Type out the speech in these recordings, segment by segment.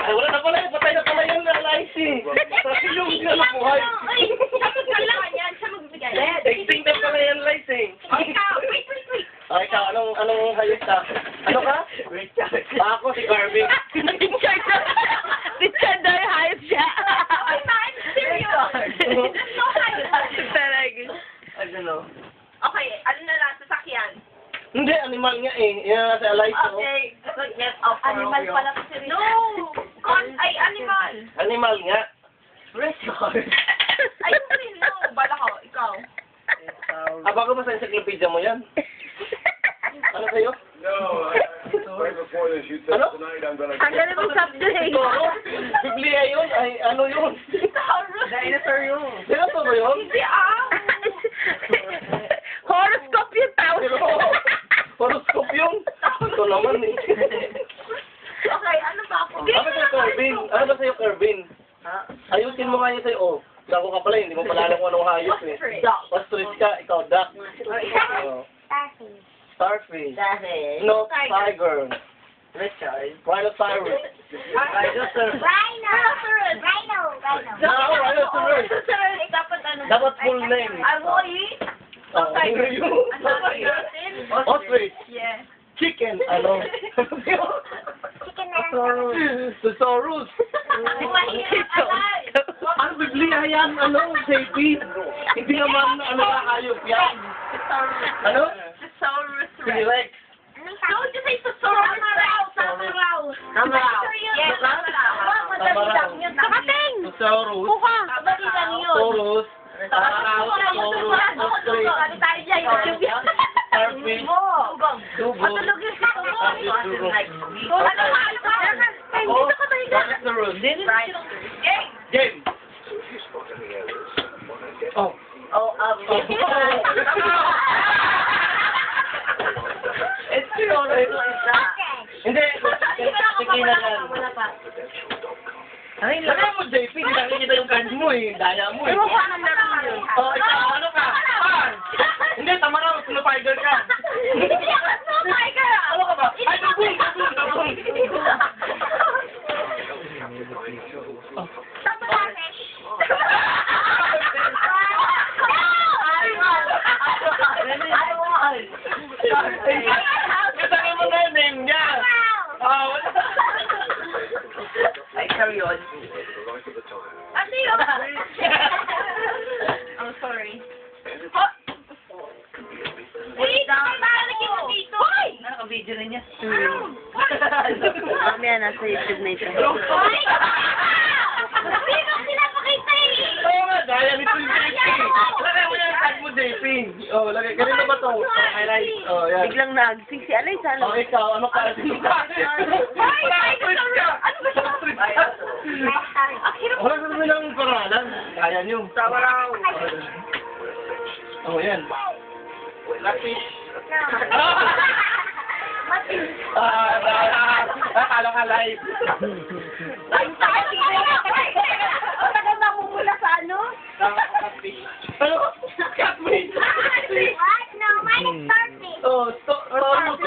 Ay, wala na pala. Patay na pala yung realize eh. Kasi yung nabuhay. Ay, dapat kailangan yan. Siya magbibigay. Texting na pala yung realize eh. Ikaw, wait. Ay, ikaw, anong hayos ka? Ano ka? Richard. Ako si Garvin. Richard. Richard daw yung hayop siya. Okay, fine. Serious. No, Talaga. Ano? Okay, ano na lang, sasakyan. Hindi, animal nga eh. Yan ang nasa Alice. Okay, get off. Animal pala kasi. No! Ay, animal. Animal nga. Richard. Ay, hindi, no. Bala ko, ikaw. Baka ba sa encyclopedia mo yan? Ano sa'yo? No, right before this, you said Ano? tonight I'm gonna. Ang galing mong subject. Toro? Biblia yun? Ay, ano yun? Dinosaur yun. Sino ba yun? Hindi, Horoscope yung tao. Horoscope yun? Ito naman eh. Okay, ano ba ako? Ano ba sa'yo, Kervin? Ano ba sa'yo, Kervin? Ha? Ayusin mo nga yun sa'yo. Oh, gago ka pala, hindi mo pala alam kung anong hayop eh. Ostrich. Ostrich ka, ikaw, duck. Oh. Starfish. Dahil. No, tiger. Richard. Rhinoceros. Dinosaur. No, rhinoceros. Dapat ano? Dapat full name. Avoid. Oh, Tiger. yun. Ano ba natin? Ostrich. Yeah. Chicken. Ano? Thesaurus. Mahirap alay. Ano, Biblia yan? Ano, JP? Hindi naman, ano, hayop yan. Ano? Thesaurus. T-Rex. Don't you say thesaurus? Tama raw. Tama raw. Yes, tama raw. Tama raw. Nakating. Thesaurus. Kuha. Madali lang yun. Taurus. Ostrich. Ano tayo dyan? YouTube yan. Starfish. Dugo. Matulog yung sito mo. Ano ba? Ay, dito ka tayo. Rhinoceros. Game. Game. Oh. Oh, It's true. Hindi. Tikilan yan. Ay, Lagay mo, JP. Hindi nakikita yung card mo eh. Daya mo eh. Ewan ko anong laro yun. Oh, ikaw, ano ka? Hindi, tama na. Sino tiger ka? Hindi ako snow tiger. Ano ka ba? Ay, dabong! Tama natin. Kasama mo na yung name niya. Ah, wala. Ay, carry on. Ano yun? I'm sorry. Wait, nalagyan mo dito. Hoy! Naka-video na niya. Mamaya nasa YouTube na ito. Hoy! Hindi ko sila makita eh. Oo nga, daya nito yung JP. Lagay mo yung tag mo, JP. Oh, lagay. Kanina ba ito? Highlight. Oh, yan. Biglang nagsing si Alay sa Oh, ikaw, ano ka? Hoy! Ano ba siya? Ang hirap. Wala ka naman ng paralan. Kaya niyo. Tama raw. Oh, yan. Blackfish. Akala ka live. Ang tagal namumula sa ano? Catfish. Ano? Catfish. Oh, Taurus.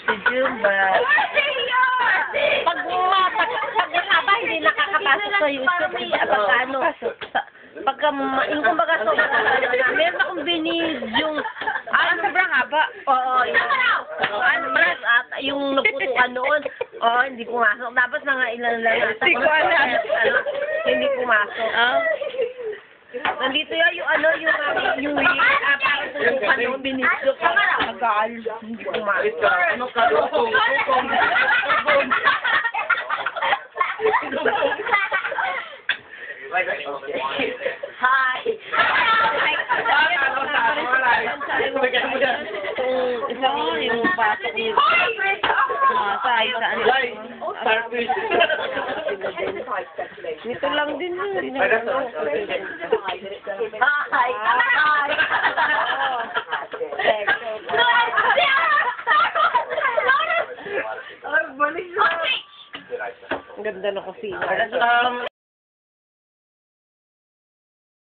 Si Jumba. Pag mahaba, hindi nakakapasok sa YouTube. Pagka ano, pagka, yung kumbaga so, meron akong binidyong, sobrang haba. Oo, yung naputukan noon, hindi pumasok. Dapat mga ilan lang. Hindi ko alam. Hindi pumasok. Nandito yung parang tutukan noon, binidyo ko. Magal. Hindi pumasok. Ano ka? Lukong. Hi! Yung pasok niyo. Starfish. Nito lang din yun. Hi! Ang ganda na kusina.